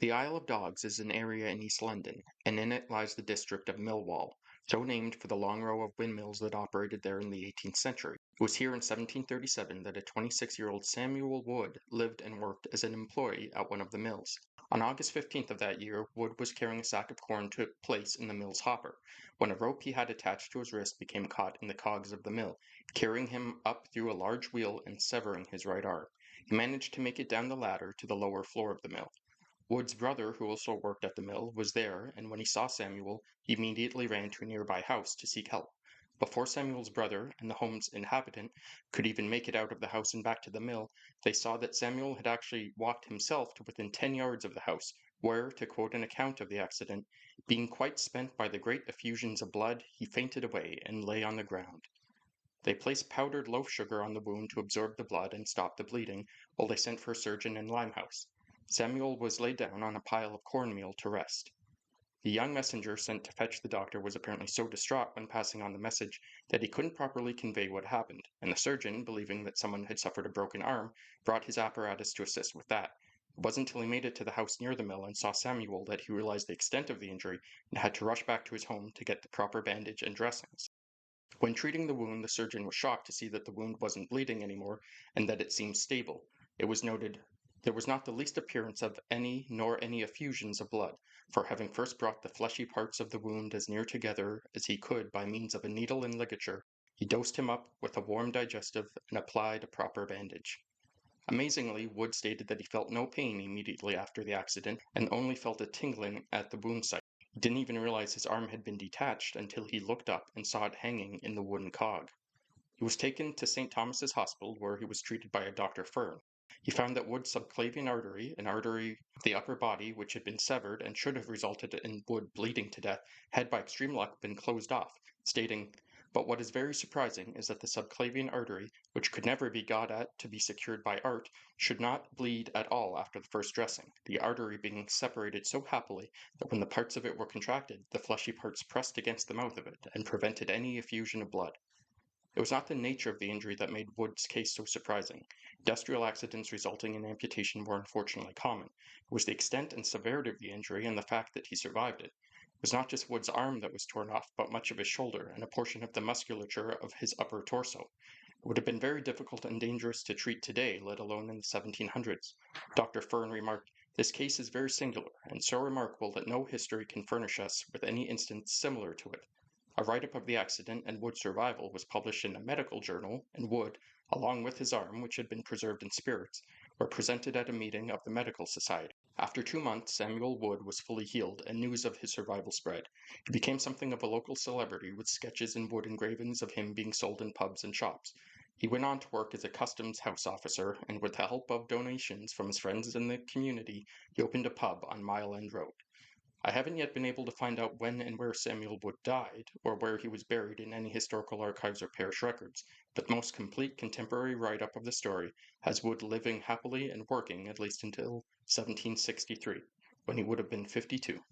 The Isle of Dogs is an area in East London, and in it lies the district of Millwall, so named for the long row of windmills that operated there in the 18th century. It was here in 1737 that a 26-year-old Samuel Wood lived and worked as an employee at one of the mills. On August 15th of that year, Wood was carrying a sack of corn to place in the mill's hopper, when a rope he had attached to his wrist became caught in the cogs of the mill, carrying him up through a large wheel and severing his right arm. He managed to make it down the ladder to the lower floor of the mill. Wood's brother, who also worked at the mill, was there, and when he saw Samuel, he immediately ran to a nearby house to seek help. Before Samuel's brother and the home's inhabitant could even make it out of the house and back to the mill, they saw that Samuel had actually walked himself to within 10 yards of the house, where, to quote an account of the accident, being quite spent by the great effusions of blood, he fainted away and lay on the ground. They placed powdered loaf sugar on the wound to absorb the blood and stop the bleeding, while they sent for a surgeon in Limehouse. Samuel was laid down on a pile of cornmeal to rest. The young messenger sent to fetch the doctor was apparently so distraught when passing on the message that he couldn't properly convey what happened, and the surgeon, believing that someone had suffered a broken arm, brought his apparatus to assist with that. It wasn't until he made it to the house near the mill and saw Samuel that he realized the extent of the injury and had to rush back to his home to get the proper bandage and dressings. When treating the wound, the surgeon was shocked to see that the wound wasn't bleeding anymore and that it seemed stable. It was noted there was not the least appearance of any nor any effusions of blood, for having first brought the fleshy parts of the wound as near together as he could by means of a needle and ligature, he dosed him up with a warm digestive and applied a proper bandage. Amazingly, Wood stated that he felt no pain immediately after the accident and only felt a tingling at the wound site. He didn't even realize his arm had been detached until he looked up and saw it hanging in the wooden cog. He was taken to St. Thomas's Hospital, where he was treated by a Dr. Fern. He found that Wood's subclavian artery, an artery of the upper body which had been severed and should have resulted in Wood bleeding to death, had by extreme luck been closed off, stating, "But what is very surprising is that the subclavian artery, which could never be got at to be secured by art, should not bleed at all after the first dressing, the artery being separated so happily that when the parts of it were contracted, the fleshy parts pressed against the mouth of it, and prevented any effusion of blood." It was not the nature of the injury that made Wood's case so surprising. Industrial accidents resulting in amputation were unfortunately common. It was the extent and severity of the injury and the fact that he survived it. It was not just Wood's arm that was torn off, but much of his shoulder and a portion of the musculature of his upper torso. It would have been very difficult and dangerous to treat today, let alone in the 1700s. Dr. Fern remarked, "This case is very singular, and so remarkable that no history can furnish us with any instance similar to it." A write-up of the accident and Wood's survival was published in a medical journal, and Wood, along with his arm, which had been preserved in spirits, were presented at a meeting of the medical society. After 2 months, Samuel Wood was fully healed, and news of his survival spread. He became something of a local celebrity, with sketches in wood engravings of him being sold in pubs and shops. He went on to work as a customs house officer, and with the help of donations from his friends in the community, he opened a pub on Mile End Road. I haven't yet been able to find out when and where Samuel Wood died, or where he was buried in any historical archives or parish records, but the most complete contemporary write-up of the story has Wood living happily and working at least until 1763, when he would have been 52.